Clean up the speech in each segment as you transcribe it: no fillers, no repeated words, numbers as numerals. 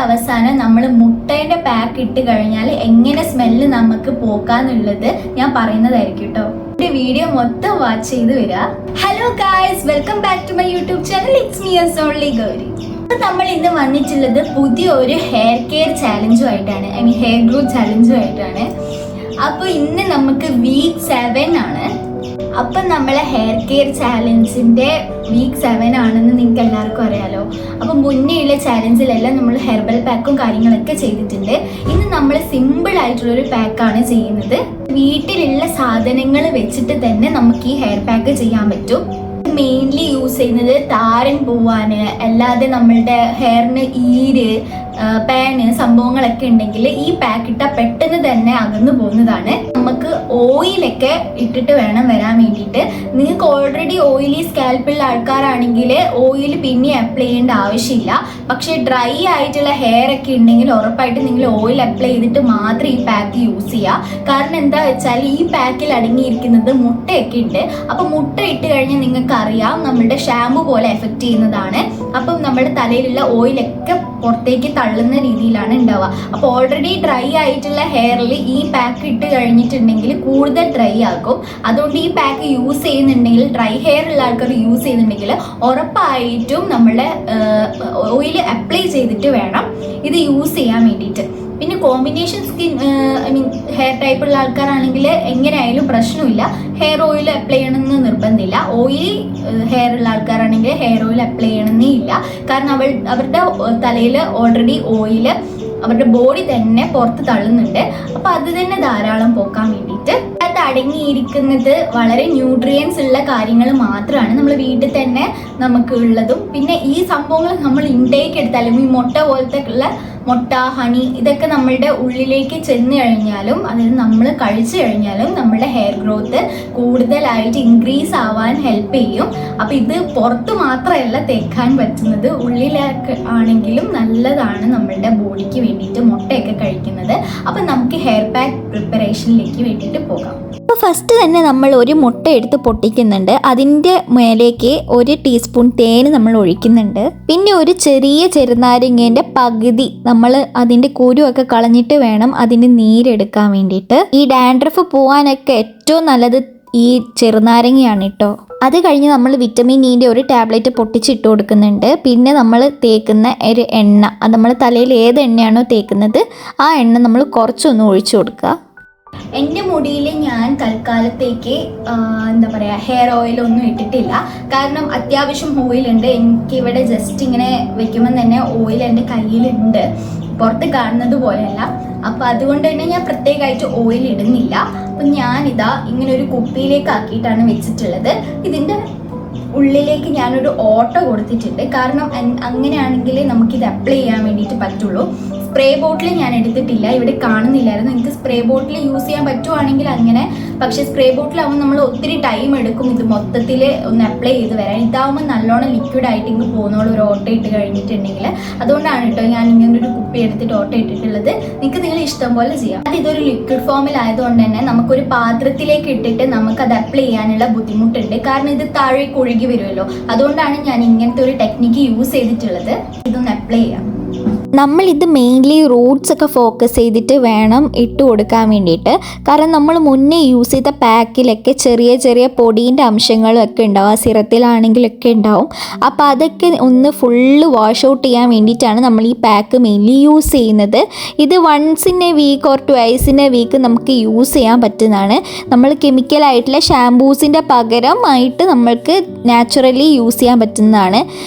അവസാനം നമ്മൾ മുട്ടയുടെ പാക്ക് ഇട്ട് കഴിഞ്ഞാൽ എങ്ങനെ സ്മെല്ല് നമുക്ക് പോക്കാന്നുള്ളത് ഞാൻ പറയുന്നതായിരിക്കും കേട്ടോ. വീഡിയോ മൊത്തം വാച്ച് ചെയ്ത് വരിക. Hello guys, welcome back to my YouTube channel. It's me only Gauri. നമ്മൾ ഇന്ന് വന്നിട്ടുള്ളത് പുതിയ ഒരു ഹെയർ കെയർ ചാലഞ്ചും ആയിട്ടാണ്, ഐ മീൻ ഹെയർ ഗ്രോത്ത് ചാലഞ്ചും ആയിട്ടാണ്. അപ്പോൾ ഇന്ന് നമുക്ക് വീക്ക് 7 ആണ്. അപ്പം നമ്മളെ ഹെയർ കെയർ ചാലഞ്ചിൻ്റെ വീക്ക് 7 ആണെന്ന് നിങ്ങൾക്ക് എല്ലാവർക്കും അറിയാലോ. അപ്പം മുന്നേ ഉള്ള ചാലഞ്ചിലെല്ലാം നമ്മൾ ഹെർബൽ പാക്കും കാര്യങ്ങളൊക്കെ ചെയ്തിട്ടുണ്ട്. ഇന്ന് നമ്മൾ സിമ്പിൾ ആയിട്ടുള്ളൊരു പാക്കാണ് ചെയ്യുന്നത്. വീട്ടിലുള്ള സാധനങ്ങൾ വെച്ചിട്ട് തന്നെ നമുക്ക് ഈ ഹെയർ പാക്ക് ചെയ്യാൻ പറ്റും. മെയിൻലി യൂസ് ചെയ്യുന്നത് താരൻ പോവാന്, അല്ലാതെ നമ്മളുടെ ഹെയറിന് ഈര്, പാന് സംഭവങ്ങളൊക്കെ ഉണ്ടെങ്കിൽ ഈ പാക്ക് ഇട്ടാൽ പെട്ടെന്ന് തന്നെ അകന്നു പോകുന്നതാണ്. നമുക്ക് ഓയിലൊക്കെ ഇട്ടിട്ട് വേണം വരാൻ വേണ്ടിയിട്ട്. നിങ്ങൾക്ക് ഓൾറെഡി ഓയിലി സ്കാൽപ്പുള്ള ആൾക്കാരാണെങ്കിൽ ഓയിൽ പിന്നെ അപ്ലൈ ചെയ്യേണ്ട ആവശ്യമില്ല. പക്ഷേ ഡ്രൈ ആയിട്ടുള്ള ഹെയർ ഒക്കെ ഉണ്ടെങ്കിൽ ഉറപ്പായിട്ട് നിങ്ങൾ ഓയിൽ അപ്ലൈ ചെയ്തിട്ട് മാത്രം ഈ പാക്ക് യൂസ് ചെയ്യുക. കാരണം എന്താ വെച്ചാൽ ഈ പാക്കിൽ അടങ്ങിയിരിക്കുന്നത് മുട്ടയൊക്കെ ഉണ്ട്. അപ്പം മുട്ട ഇട്ട് കഴിഞ്ഞാൽ നിങ്ങൾക്ക് അറിയാം നമ്മുടെ ഷാമ്പു പോലെ എഫക്റ്റ് ചെയ്യുന്നതാണ്. അപ്പം നമ്മുടെ തലയിലുള്ള ഓയിലൊക്കെ പുറത്തേക്ക് തള്ളുന്ന രീതിയിലാണ് ഉണ്ടാവുക. അപ്പോൾ ഓൾറെഡി ഡ്രൈ ആയിട്ടുള്ള ഹെയറിൽ ഈ പാക്ക് ഇട്ട് കഴിഞ്ഞിട്ടുണ്ടെങ്കിൽ കൂടുതൽ ഡ്രൈ ആക്കും. അതുകൊണ്ട് ഈ പാക്ക് യൂസ് ചെയ്യുന്നുണ്ടെങ്കിൽ, ഡ്രൈ ഹെയർ ഉള്ള ആൾക്കാർ യൂസ് ചെയ്യുന്നുണ്ടെങ്കിൽ ഉറപ്പായിട്ടും നമ്മുടെ ഓയിൽ അപ്ലൈ ചെയ്തിട്ട് വേണം ഇത് യൂസ് ചെയ്യാൻ വേണ്ടിയിട്ട്. പിന്നെ combination skin I mean hair type ഉള്ള ആൾക്കാരാണെങ്കിൽ എങ്ങനെയായാലും പ്രശ്നമില്ല, ഹെയർ ഓയിൽ അപ്ലൈ ചെയ്യണമെന്ന് നിർബന്ധമില്ല. ഓയിലി ഹെയർ ഉള്ള ആൾക്കാരാണെങ്കിൽ ഹെയർ ഓയിൽ അപ്ലൈ ചെയ്യണമെന്നേ ഇല്ല. കാരണം അവരുടെ തലയിൽ ഓൾറെഡി ഓയിൽ അവരുടെ ബോഡി തന്നെ പുറത്ത് തള്ളുന്നുണ്ട്. അപ്പോൾ അത് തന്നെ ധാരാളം പോക്കാൻ വേണ്ടിയിട്ട് അത് അടങ്ങിയിരിക്കുന്നത് വളരെ ന്യൂട്രിയൻസ് ഉള്ള കാര്യങ്ങൾ മാത്രമാണ്, നമ്മൾ വീട്ടിൽ തന്നെ നമുക്ക് ഉള്ളതും. പിന്നെ ഈ സംഭവങ്ങൾ നമ്മൾ ഇൻടേക്ക് എടുത്താലും, ഈ മുട്ട പോലത്തെ ഉള്ള മുട്ട, ഹണി, ഇതൊക്കെ നമ്മളുടെ ഉള്ളിലേക്ക് ചെന്ന് കഴിഞ്ഞാലും, അതായത് നമ്മൾ കഴിച്ചു കഴിഞ്ഞാലും നമ്മുടെ ഹെയർ ഗ്രോത്ത് കൂടുതലായിട്ട് ഇൻക്രീസ് ആവാൻ ഹെൽപ്പ് ചെയ്യും. അപ്പോൾ ഇത് പുറത്ത് മാത്രമല്ല തേക്കാൻ പറ്റുന്നത്, ഉള്ളിലേക്ക് ആണെങ്കിലും നല്ലതാണ് നമ്മളുടെ ബോഡിക്ക് വേണ്ടിയിട്ട് മുട്ടയൊക്കെ കഴിക്കുന്നത്. അപ്പം നമുക്ക് ഹെയർ പാക്ക് പ്രിപ്പറേഷനിലേക്ക് വേണ്ടിയിട്ട് പോകാം. അപ്പോൾ ഫസ്റ്റ് തന്നെ നമ്മൾ ഒരു മുട്ട എടുത്ത് പൊട്ടിക്കുന്നുണ്ട്. അതിൻ്റെ മേലേക്ക് 1 ടീസ്പൂൺ തേൻ നമ്മൾ ഒഴിക്കുന്നുണ്ട്. പിന്നെ ഒരു ചെറിയ ചെറുനാരങ്ങേൻ്റെ പകുതി നമ്മൾ അതിൻ്റെ കുരുവൊക്കെ കളഞ്ഞിട്ട് വേണം അതിന് നീരെടുക്കാൻ വേണ്ടിയിട്ട്. ഈ ഡാൻഡ്രഫ് പോകാനൊക്കെ ഏറ്റവും നല്ലത് ഈ ചെറുനാരങ്ങയാണ് കേട്ടോ. അത് കഴിഞ്ഞ് നമ്മൾ വിറ്റമിൻ ഇൻ്റെ ഒരു ടാബ്ലറ്റ് പൊട്ടിച്ചിട്ട് കൊടുക്കുന്നുണ്ട്. പിന്നെ നമ്മൾ തേക്കുന്ന ഒരു എണ്ണ, അത് നമ്മൾ തലയിൽ ഏത് എണ്ണയാണോ തേക്കുന്നത് ആ എണ്ണ നമ്മൾ കുറച്ചൊന്ന് ഒഴിച്ചു കൊടുക്കുക. എൻ്റെ മുടിയിൽ ഞാൻ തൽക്കാലത്തേക്ക് എന്താ പറയുക, ഹെയർ ഓയിലൊന്നും ഇട്ടിട്ടില്ല. കാരണം അത്യാവശ്യം ഓയിലുണ്ട്. എനിക്കിവിടെ ജസ്റ്റ് ഇങ്ങനെ വെക്കുമ്പോൾ തന്നെ ഓയിൽ എൻ്റെ കയ്യിലുണ്ട്, പുറത്ത് കാണുന്നത് പോലെയല്ല. അപ്പോൾ അതുകൊണ്ട് തന്നെ ഞാൻ പ്രത്യേകമായിട്ട് ഓയിൽ ഇടുന്നില്ല. അപ്പം ഞാനിതാ ഇങ്ങനെ ഒരു കുപ്പിയിലേക്ക് ആക്കിയിട്ടാണ് വെച്ചിട്ടുള്ളത്. ഇതിൻ്റെ ഉള്ളിലേക്ക് ഞാനൊരു ഓട്ട കൊടുത്തിട്ടുണ്ട്. കാരണം അങ്ങനെയാണെങ്കിൽ നമുക്കിത് അപ്ലൈ ചെയ്യാൻ വേണ്ടിയിട്ട് പറ്റുള്ളൂ. സ്പ്രേ ബോട്ടിൽ ഞാൻ എടുത്തിട്ടില്ല, ഇവിടെ കാണുന്നില്ലായിരുന്നു. എനിക്ക് സ്പ്രേ ബോട്ടിൽ യൂസ് ചെയ്യാൻ പറ്റുവാണെങ്കിൽ അങ്ങനെ. പക്ഷേ സ്പ്രേ ബോട്ടിലാവുമ്പോൾ നമ്മൾ ഒത്തിരി ടൈം എടുക്കും ഇത് മൊത്തത്തിൽ ഒന്ന് അപ്ലൈ ചെയ്ത് വരാൻ. ഇതാവുമ്പോൾ നല്ലോണം ലിക്വിഡ് ആയിട്ട് ഇങ്ങ് പോകുന്നോളൂ ഒരു ഓട്ട ഇട്ട് കഴിഞ്ഞിട്ടുണ്ടെങ്കിൽ. അതുകൊണ്ടാണ് കേട്ടോ ഞാൻ ഇങ്ങനെ ഒരു കുപ്പി എടുത്തിട്ട് ഓട്ട ഇട്ടിട്ടുള്ളത്. നിങ്ങൾ ഇഷ്ടം പോലെ ചെയ്യാം. അത് ഇതൊരു ലിക്വിഡ് ഫോമിലായതുകൊണ്ട് തന്നെ നമുക്കൊരു പാത്രത്തിലേക്ക് ഇട്ടിട്ട് നമുക്കത് അപ്ലൈ ചെയ്യാനുള്ള ബുദ്ധിമുട്ടുണ്ട്. കാരണം ഇത് താഴേക്ക് ഒഴുകി വരുമല്ലോ. അതുകൊണ്ടാണ് ഞാൻ ഇങ്ങനത്തെ ഒരു ടെക്നിക്ക് യൂസ് ചെയ്തിട്ടുള്ളത്. ഇതൊന്ന് അപ്ലൈ ചെയ്യാം. നമ്മളിത് മെയിൻലി റൂട്ട്സ് ഒക്കെ ഫോക്കസ് ചെയ്തിട്ട് വേണം ഇട്ട് കൊടുക്കാൻ വേണ്ടിയിട്ട്. കാരണം നമ്മൾ മുന്നേ യൂസ് ചെയ്ത പാക്കിലൊക്കെ ചെറിയ ചെറിയ പൊടീൻ്റെ അംശങ്ങളും ഒക്കെ ഉണ്ടാവും, ആ സിറത്തിലാണെങ്കിലൊക്കെ ഉണ്ടാവും. അപ്പോൾ അതൊക്കെ ഒന്ന് ഫുള്ള് വാഷ് ഔട്ട് ചെയ്യാൻ വേണ്ടിയിട്ടാണ് നമ്മൾ ഈ പാക്ക് മെയിൻലി യൂസ് ചെയ്യുന്നത്. ഇത് once in a week or twice in a week നമുക്ക് യൂസ് ചെയ്യാൻ പറ്റുന്നതാണ്. നമ്മൾ കെമിക്കലായിട്ടുള്ള ഷാംപൂസിൻ്റെ പകരമായിട്ട് നമ്മൾക്ക് നാച്ചുറലി യൂസ് ചെയ്യാൻ പറ്റുന്നതാണ്.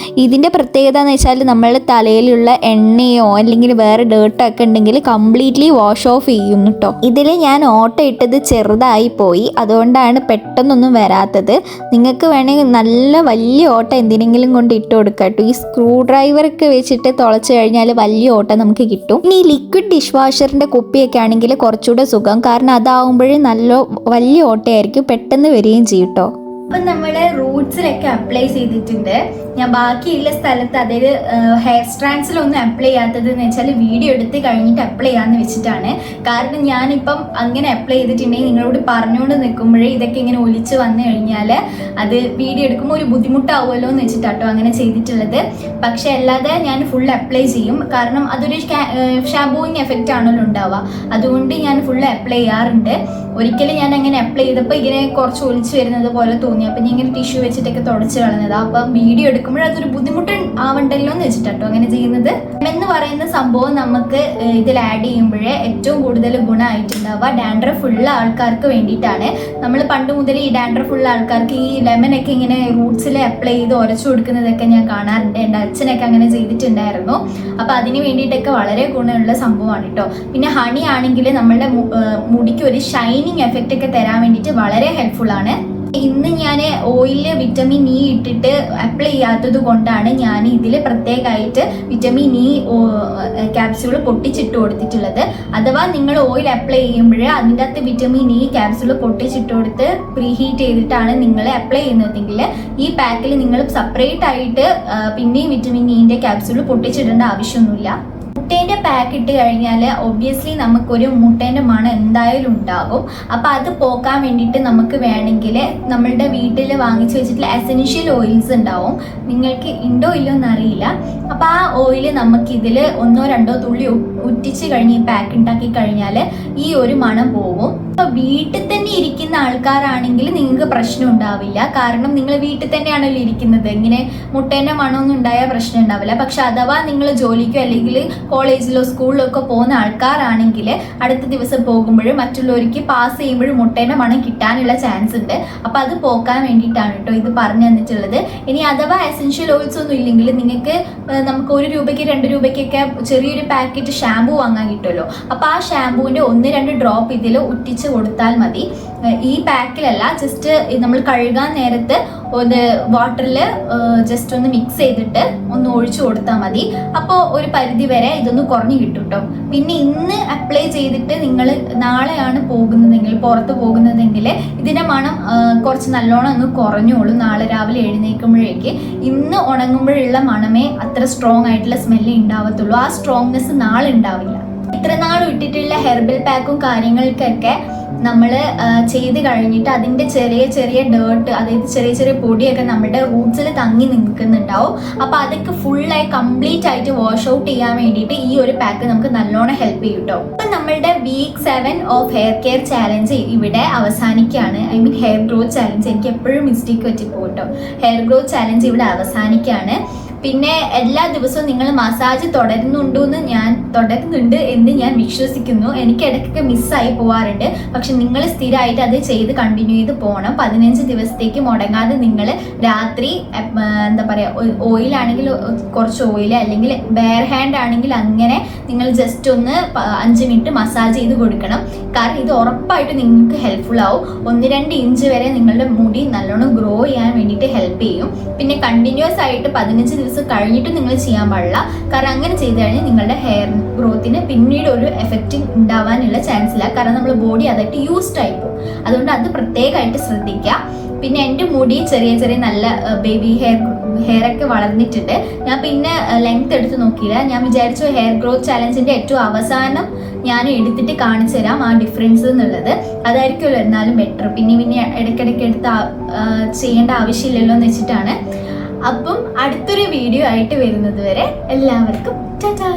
ഇതിൻ്റെ പ്രത്യേകത എന്ന് വെച്ചാൽ നമ്മളുടെ തലയിലുള്ള എണ്ണയോ അല്ലെങ്കിൽ വേറെ ഡേർട്ടൊക്കെ ഉണ്ടെങ്കിൽ കംപ്ലീറ്റ്ലി വാഷ് ഓഫ് ചെയ്യും കേട്ടോ. ഇതിൽ ഞാൻ ഓട്ട ഇട്ടത് ചെറുതായി പോയി, അതുകൊണ്ടാണ് പെട്ടെന്നൊന്നും വരാത്തത്. നിങ്ങൾക്ക് വേണമെങ്കിൽ നല്ല വലിയ ഓട്ട എന്തിനെങ്കിലും കൊണ്ട് ഇട്ട് കൊടുക്കുക കേട്ടോ. ഈ സ്ക്രൂ ഡ്രൈവറൊക്കെ വെച്ചിട്ട് തുളച്ച് കഴിഞ്ഞാൽ വലിയ ഓട്ട നമുക്ക് കിട്ടും. ഇനി ലിക്വിഡ് ഡിഷ് വാഷറിൻ്റെ കുപ്പിയൊക്കെ ആണെങ്കിൽ കുറച്ചുകൂടെ സുഖം, കാരണം അതാവുമ്പോഴേ നല്ല വലിയ ഓട്ടയായിരിക്കും, പെട്ടെന്ന് വരികയും ചെയ്യും കേട്ടോ. അപ്പം നമ്മുടെ റൂട്ട്സിലൊക്കെ അപ്ലൈ ചെയ്തിട്ടുണ്ട്. ഞാൻ ബാക്കിയുള്ള സ്ഥലത്ത് അതായത് ഹെയർ സ്ട്രാൻഡ്സിലൊന്നും അപ്ലൈ ചെയ്യാത്തത് എന്ന് വെച്ചാൽ വീഡിയോ എടുത്ത് കഴിഞ്ഞിട്ട് അപ്ലൈ ചെയ്യാമെന്ന് വെച്ചിട്ടാണ്. കാരണം ഞാനിപ്പം അങ്ങനെ അപ്ലൈ ചെയ്തിട്ടുണ്ടെങ്കിൽ നിങ്ങളോട് പറഞ്ഞുകൊണ്ട് നിൽക്കുമ്പോഴേ ഇതൊക്കെ ഇങ്ങനെ ഒലിച്ച് വന്നു കഴിഞ്ഞാൽ അത് വീഡിയോ എടുക്കുമ്പോൾ ഒരു ബുദ്ധിമുട്ടാവുമല്ലോ എന്ന് വെച്ചിട്ടാട്ടോ അങ്ങനെ ചെയ്തിട്ടുള്ളത്. പക്ഷെ അല്ലാതെ ഞാൻ ഫുൾ അപ്ലൈ ചെയ്യും. കാരണം അതൊരു ഷാംപൂയിങ് എഫക്റ്റ് ആണല്ലോ ഉണ്ടാവുക. അതുകൊണ്ട് ഞാൻ ഫുൾ അപ്ലൈ ചെയ്യാറുണ്ട്. ഒരിക്കലും ഞാൻ അങ്ങനെ അപ്ലൈ ചെയ്തപ്പോൾ ഇങ്ങനെ കുറച്ച് ഒലിച്ച് വരുന്നത് പോലെ തോന്നി. അപ്പം ഞാൻ ഇങ്ങനെ ടിഷ്യൂ വെച്ചിട്ടൊക്കെ തുടച്ച് കളഞ്ഞത്. അപ്പം വീഡിയോ എടുക്കുമ്പോൾ അതൊരു ബുദ്ധിമുട്ട് ആവണ്ടല്ലോ എന്ന് വെച്ചിട്ടോ അങ്ങനെ ചെയ്യുന്നത്. എന്ന് പറയുന്ന സംഭവം നമുക്ക് ഇതിൽ ആഡ് ചെയ്യുമ്പോഴേ ഏറ്റവും കൂടുതൽ ഗുണമായിട്ടുണ്ടാവുക ഡാൻഡ്രഫ് ഉള്ള ആൾക്കാർക്ക് വേണ്ടിയിട്ടാണ്. നമ്മൾ പണ്ട് മുതൽ ഈ ഡാൻഡ്രഫ് ഉള്ള ആൾക്കാർക്ക് ഈ ലെമനൊക്കെ ഇങ്ങനെ റൂട്ട്സിൽ അപ്ലൈ ചെയ്ത് ഉരച്ചു കൊടുക്കുന്നതൊക്കെ ഞാൻ കാണാറുണ്ട്. എൻ്റെ അച്ഛനൊക്കെ അങ്ങനെ ചെയ്തിട്ടുണ്ടായിരുന്നു. അപ്പം അതിന് വേണ്ടിയിട്ടൊക്കെ വളരെ ഗുണമുള്ള സംഭവമാണ് കേട്ടോ. പിന്നെ ഹണി ആണെങ്കിൽ നമ്മളുടെ മുടിക്ക് ഒരു ഷൈനിങ് എഫക്റ്റ് ഒക്കെ തരാൻ വേണ്ടിയിട്ട് വളരെ ഹെൽപ്ഫുൾ ആണ്. ഇന്ന് ഞാൻ ഓയില് വിറ്റമിൻ ഇ ഇട്ടിട്ട് അപ്ലൈ ചെയ്യാത്തത് കൊണ്ടാണ് ഞാൻ ഇതിൽ പ്രത്യേകമായിട്ട് വിറ്റമിൻ ഇ ക്യാപ്സ്യൂൾ പൊട്ടിച്ചിട്ട് കൊടുത്തിട്ടുള്ളത്. അഥവാ നിങ്ങൾ ഓയിൽ അപ്ലൈ ചെയ്യുമ്പോൾ അതിൻ്റെ അകത്ത് വിറ്റമിൻ ഇ ക്യാപ്സ്യൂൾ പൊട്ടിച്ചിട്ട് കൊടുത്ത് പ്രീ ഹീറ്റ് ചെയ്തിട്ടാണ് നിങ്ങൾ അപ്ലൈ ചെയ്യുന്നതെങ്കിൽ ഈ പാക്കിൽ നിങ്ങൾ സെപ്പറേറ്റ് ആയിട്ട് പിന്നെയും വിറ്റമിൻ ഇൻ്റെ ക്യാപ്സ്യൂൾ പൊട്ടിച്ചിടേണ്ട ആവശ്യമൊന്നുമില്ല. മുട്ടേൻ്റെ പാക്ക് ഇട്ട് കഴിഞ്ഞാൽ ഒബ്വിയസ്ലി നമുക്കൊരു മുട്ടേൻ്റെ മണം എന്തായാലും ഉണ്ടാകും. അപ്പോൾ അത് പോക്കാൻ വേണ്ടിയിട്ട് നമുക്ക് വേണമെങ്കിൽ നമ്മളുടെ വീട്ടിൽ വാങ്ങിച്ചു വെച്ചിട്ടുള്ള എസെൻഷ്യൽ ഓയിൽസ് ഉണ്ടാവും. നിങ്ങൾക്ക് ഉണ്ടോ ഇല്ലോ എന്നറിയില്ല. അപ്പോൾ ആ ഓയിൽ നമുക്കിതിൽ 1-2 തുള്ളി ഉറ്റിച്ച് കഴിഞ്ഞ് ഈ പാക്ക് ഉണ്ടാക്കി കഴിഞ്ഞാൽ ഈ ഒരു മണം പോകും. അപ്പോൾ വീട്ടിൽ തന്നെ ഇരിക്കുന്ന ആൾക്കാരാണെങ്കിൽ നിങ്ങൾക്ക് പ്രശ്നം ഉണ്ടാവില്ല. കാരണം നിങ്ങൾ വീട്ടിൽ തന്നെയാണല്ലോ ഇരിക്കുന്നത്. ഇങ്ങനെ മുട്ടേൻ്റെ മണമൊന്നും ഉണ്ടായാൽ പ്രശ്നം ഉണ്ടാവില്ല. പക്ഷെ അഥവാ നിങ്ങൾ ജോലിക്കോ അല്ലെങ്കിൽ കോളേജിലോ സ്കൂളിലോ ഒക്കെ പോകുന്ന ആൾക്കാരാണെങ്കിൽ അടുത്ത ദിവസം പോകുമ്പോഴും മറ്റുള്ളവർക്ക് പാസ് ചെയ്യുമ്പോഴും മുട്ടേൻ്റെ മണം കിട്ടാനുള്ള ചാൻസ് ഉണ്ട്. അപ്പോൾ അത് പോക്കാൻ വേണ്ടിയിട്ടാണ് കേട്ടോ ഇത് പറഞ്ഞു തന്നിട്ടുള്ളത്. ഇനി അഥവാ എസെൻഷ്യൽ ഓയിൽസ് ഒന്നും ഇല്ലെങ്കിൽ നിങ്ങൾക്ക് നമുക്ക് 1 രൂപയ്ക്ക് 2 രൂപയ്ക്കൊക്കെ ചെറിയൊരു പാക്കറ്റ് ഷാമ്പൂ വാങ്ങാൻ കിട്ടുമല്ലോ. അപ്പോൾ ആ ഷാമ്പൂവിൻ്റെ 1-2 ഡ്രോപ്പ് ഇതിൽ ഉറ്റിച്ച് കൊടുത്താൽ മതി. ഈ പാക്കിലല്ല, ജസ്റ്റ് നമ്മൾ കഴുകാൻ നേരത്ത് ഒരു വാട്ടറിൽ ജസ്റ്റ് ഒന്ന് മിക്സ് ചെയ്തിട്ട് ഒന്ന് ഒഴിച്ചു കൊടുത്താൽ മതി. അപ്പോൾ ഒരു പരിധി വരെ ഇതൊന്ന് കുറഞ്ഞു കിട്ടും കേട്ടോ. പിന്നെ ഇന്ന് അപ്ലൈ ചെയ്തിട്ട് നിങ്ങൾ നാളെയാണ് പോകുന്നതെങ്കിൽ പുറത്ത് പോകുന്നതെങ്കിൽ ഇതിൻ്റെ മണം കുറച്ച് നല്ലോണം ഒന്ന് കുറഞ്ഞോളൂ. നാളെ രാവിലെ എഴുന്നേൽക്കുമ്പോഴേക്ക് ഇന്ന് ഉണങ്ങുമ്പോഴുള്ള മണമേ അത്ര സ്ട്രോങ് ആയിട്ടുള്ള സ്മെല്ല് ഉണ്ടാവത്തുള്ളൂ. ആ സ്ട്രോങ്നെസ് നാളെ ഉണ്ടാവില്ല. ഇത്ര നാൾ ഇട്ടിട്ടുള്ള ഹെർബൽ പാക്കും കാര്യങ്ങൾക്കൊക്കെ നമ്മൾ ചെയ്ത് കഴിഞ്ഞിട്ട് അതിൻ്റെ ചെറിയ ചെറിയ ഡേർട്ട്, അതായത് ചെറിയ ചെറിയ പൊടിയൊക്കെ നമ്മുടെ റൂട്ട്സിൽ തങ്ങി നിൽക്കുന്നുണ്ടാവും. അപ്പോൾ അതൊക്കെ ഫുള്ളായി കംപ്ലീറ്റ് ആയിട്ട് വാഷ് ഔട്ട് ചെയ്യാൻ വേണ്ടിയിട്ട് ഈ ഒരു പാക്ക് നമുക്ക് നല്ലോണം ഹെൽപ്പ് ചെയ്യും കേട്ടോ. അപ്പം നമ്മളുടെ week 7 of hair care challenge ഇവിടെ അവസാനിക്കുകയാണ്. I mean hair growth challenge. എനിക്ക് എപ്പോഴും മിസ്റ്റേക്ക് പറ്റിപ്പോകും കേട്ടോ. ഹെയർ ഗ്രോത്ത് ചാലഞ്ച് ഇവിടെ അവസാനിക്കുകയാണ്. പിന്നെ എല്ലാ ദിവസവും നിങ്ങൾ മസാജ് തുടരുന്നുണ്ട് എന്ന് ഞാൻ വിശ്വസിക്കുന്നു. എനിക്ക് ഇടയ്ക്കൊക്കെ മിസ്സായി പോവാറുണ്ട്. പക്ഷെ നിങ്ങൾ സ്ഥിരമായിട്ട് അത് ചെയ്ത് കണ്ടിന്യൂ ചെയ്ത് പോകണം. 15 ദിവസത്തേക്ക് മുടങ്ങാതെ നിങ്ങൾ രാത്രി എന്താ പറയുക, ഓയിലാണെങ്കിൽ കുറച്ച് ഓയിൽ, അല്ലെങ്കിൽ ബെയർ ഹാൻഡ് ആണെങ്കിൽ അങ്ങനെ നിങ്ങൾ ജസ്റ്റ് ഒന്ന് 5 മിനിറ്റ് മസാജ് ചെയ്ത് കൊടുക്കണം. കാരണം ഇത് ഉറപ്പായിട്ട് നിങ്ങൾക്ക് ഹെൽപ്ഫുൾ ആവും. 1-2 ഇഞ്ച് വരെ നിങ്ങളുടെ മുടി നല്ലോണം ഗ്രോ ചെയ്യാൻ വേണ്ടിയിട്ട് ഹെൽപ്പ് ചെയ്യും. പിന്നെ കണ്ടിന്യൂസ് ആയിട്ട് 15 ദിവസം കഴിഞ്ഞിട്ട് നിങ്ങൾ ചെയ്യാൻ പാടില്ല. കാരണം അങ്ങനെ ചെയ്ത് കഴിഞ്ഞാൽ നിങ്ങളുടെ ഹെയർ ഗ്രോത്തിന് പിന്നീട് ഒരു എഫക്റ്റ് ഉണ്ടാവാനുള്ള ചാൻസ് ഇല്ല. കാരണം നമ്മൾ ബോഡി അതായിട്ട് യൂസ്ഡ് ആയിപ്പോകും. അതുകൊണ്ട് അത് പ്രത്യേകമായിട്ട് ശ്രദ്ധിക്കുക. പിന്നെ എൻ്റെ മുടി ചെറിയ ചെറിയ നല്ല ബേബി ഹെയറൊക്കെ വളർന്നിട്ടുണ്ട്. ഞാൻ പിന്നെ ലെങ്ത് എടുത്ത് നോക്കിയില്ല. ഞാൻ വിചാരിച്ചു ഹെയർ ഗ്രോത്ത് ചാലഞ്ചിൻ്റെ ഏറ്റവും അവസാനം ഞാൻ എടുത്തിട്ട് കാണിച്ചു തരാം ആ ഡിഫറൻസ് എന്നുള്ളത്. അതായിരിക്കുമല്ലോ എന്നാലും ബെറ്റർ. പിന്നെ ഇടയ്ക്കിടയ്ക്ക് എടുത്ത് ചെയ്യേണ്ട ആവശ്യമില്ലല്ലോ എന്ന് വെച്ചിട്ടാണ്. അപ്പം അടുത്തൊരു വീഡിയോ ആയിട്ട് വരുന്നത് വരെ എല്ലാവർക്കും ടാറ്റാ.